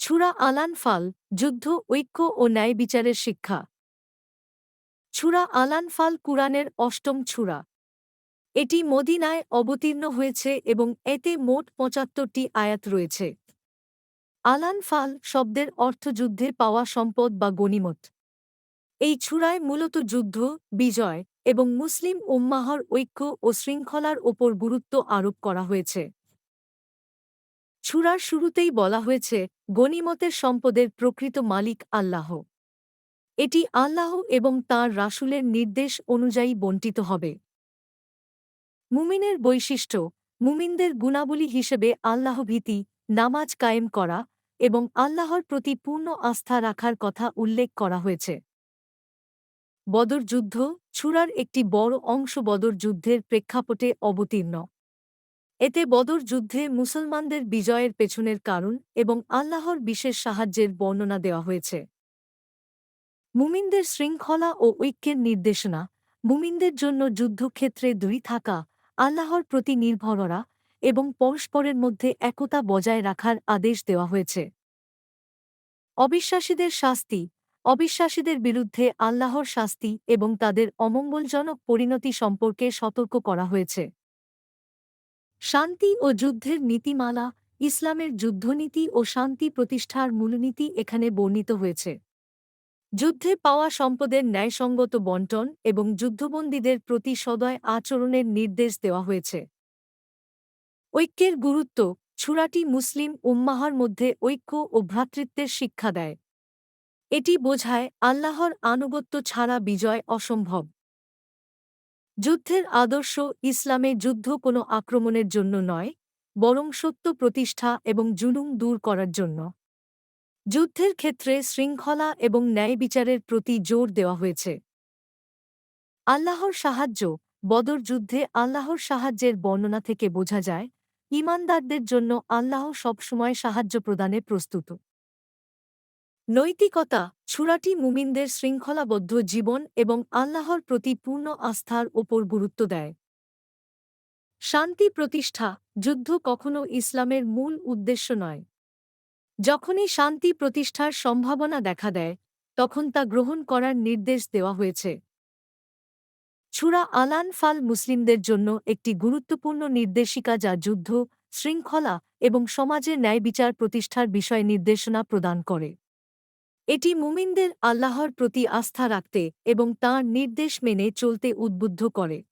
ছুরা আল-আনফাল, যুদ্ধ, ঐক্য ও ন্যায় বিচারের শিক্ষা। ছুরা আল-আনফাল কুরআনের অষ্টম ছুরা। এটি মদিনায় অবতীর্ণ হয়েছে এবং এতে মোট ৭৫টি আয়াত রয়েছে। আল-আনফাল শব্দের অর্থ যুদ্ধে পাওয়া সম্পদ বা গনিমত। এই ছুরায় মূলত যুদ্ধ, বিজয় এবং মুসলিম উম্মাহর ঐক্য ও শৃঙ্খলার ওপর গুরুত্ব আরোপ করা হয়েছে। ছুরার শুরুতেই বলা হয়েছে, গনিমতের সম্পদের প্রকৃত মালিক আল্লাহ। এটি আল্লাহ এবং তাঁর রাসূলের নির্দেশ অনুযায়ী বণ্টিত হবে। মুমিনের বৈশিষ্ট্য, মুমিনদের গুণাবলী হিসেবে আল্লাহভীতি, নামাজ কায়েম করা এবং আল্লাহর প্রতি পূর্ণ আস্থা রাখার কথা উল্লেখ করা হয়েছে। বদর যুদ্ধ, ছুরার একটি বড় অংশ বদর যুদ্ধের প্রেক্ষাপটে অবতীর্ণ। এতে বদর যুদ্ধে মুসলমানদের বিজয়ের পেছনের কারণ এবং আল্লাহর বিশেষ সাহায্যের বর্ণনা দেওয়া হয়েছে। মুমিনদের শৃঙ্খলা ও ঐক্যের নির্দেশনা, মুমিনদের জন্য যুদ্ধক্ষেত্রে দূরে থাকা, আল্লাহর প্রতি নির্ভরতা এবং পরস্পরের মধ্যে একতা বজায় রাখার আদেশ দেওয়া হয়েছে। অবিশ্বাসীদের শাস্তি, অবিশ্বাসীদের বিরুদ্ধে আল্লাহর শাস্তি এবং তাদের অমঙ্গলজনক পরিণতি সম্পর্কে সতর্ক করা হয়েছে। শান্তি ও যুদ্ধের নীতিমালা, ইসলামের যুদ্ধনীতি ও শান্তি প্রতিষ্ঠার মূলনীতি এখানে বর্ণিত হয়েছে। যুদ্ধে পাওয়া সম্পদের ন্যায়সঙ্গত বণ্টন এবং যুদ্ধবন্দীদের প্রতি সদয় আচরণের নির্দেশ দেওয়া হয়েছে। ঐক্যের গুরুত্ব, ছুরাটি মুসলিম উম্মাহর মধ্যে ঐক্য ও ভ্রাতৃত্বের শিক্ষা দেয়। এটি বোঝায় আল্লাহর আনুগত্য ছাড়া বিজয় অসম্ভব। যুদ্ধের আদর্শ, ইসলামে যুদ্ধ কোনো আক্রমণের জন্য নয়, বরং সত্য প্রতিষ্ঠা এবং জুলুম দূর করার জন্য। যুদ্ধের ক্ষেত্রে শৃঙ্খলা এবং ন্যায় বিচারের প্রতি জোর দেওয়া হয়েছে। আল্লাহর সাহায্য, বদর যুদ্ধে আল্লাহর সাহায্যের বর্ণনা থেকে বোঝা যায়, ঈমানদারদের জন্য আল্লাহ সবসময় সাহায্য প্রদানে প্রস্তুত। নৈতিকতা, ছুরাটি মুমিনদের শৃঙ্খলাবদ্ধ জীবন এবং আল্লাহর প্রতি পূর্ণ আস্থার ওপর গুরুত্ব দেয়। শান্তি প্রতিষ্ঠা, যুদ্ধ কখনও ইসলামের মূল উদ্দেশ্য নয়। যখনই শান্তি প্রতিষ্ঠার সম্ভাবনা দেখা দেয়, তখন তা গ্রহণ করার নির্দেশ দেওয়া হয়েছে। ছুরা আল-আনফাল মুসলিমদের জন্য একটি গুরুত্বপূর্ণ নির্দেশিকা যা যুদ্ধ, শৃঙ্খলা এবং সমাজের ন্যায়বিচার প্রতিষ্ঠার বিষয়ে নির্দেশনা প্রদান করে। এটি মুমিনদের আল্লাহর প্রতি আস্থা রাখতে এবং তাঁর নির্দেশ মেনে চলতে উদ্বুদ্ধ করে।